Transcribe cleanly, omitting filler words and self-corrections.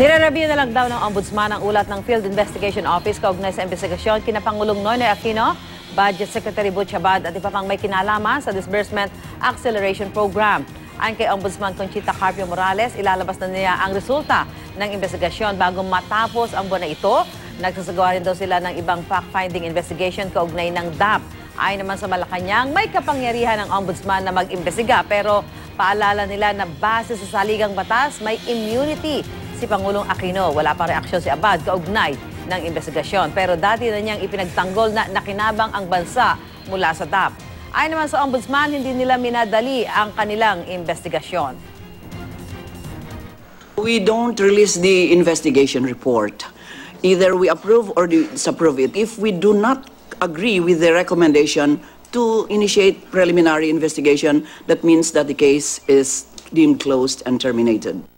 Nire-review na lang daw ng Ombudsman ang ulat ng Field Investigation Office kaugnay sa investigasyon kina Pangulong Noynoy Aquino, Budget Secretary Butch Abad at iba pang may kinalaman sa Disbursement Acceleration Program. Ayon kay Ombudsman Conchita Carpio Morales, ilalabas na niya ang resulta ng investigasyon bago matapos ang buwan na ito. Nagsasagawa rin daw sila ng ibang fact-finding investigation kaugnay ng DAP. Ayon naman sa Malacanang, may kapangyarihan ng Ombudsman na mag-imbestiga pero paalala nila na base sa saligang batas, may immunity si Pangulong Aquino. Wala pang reaksyon si Abad kaugnay ng investigasyon. Pero dati na niyang ipinagtanggol na nakinabang ang bansa mula sa DAP. Ayon naman sa Ombudsman, hindi nila minadali ang kanilang investigasyon. We don't release the investigation report. Either we approve or disapprove it. If we do not agree with the recommendation to initiate preliminary investigation, that means that the case is deemed closed and terminated.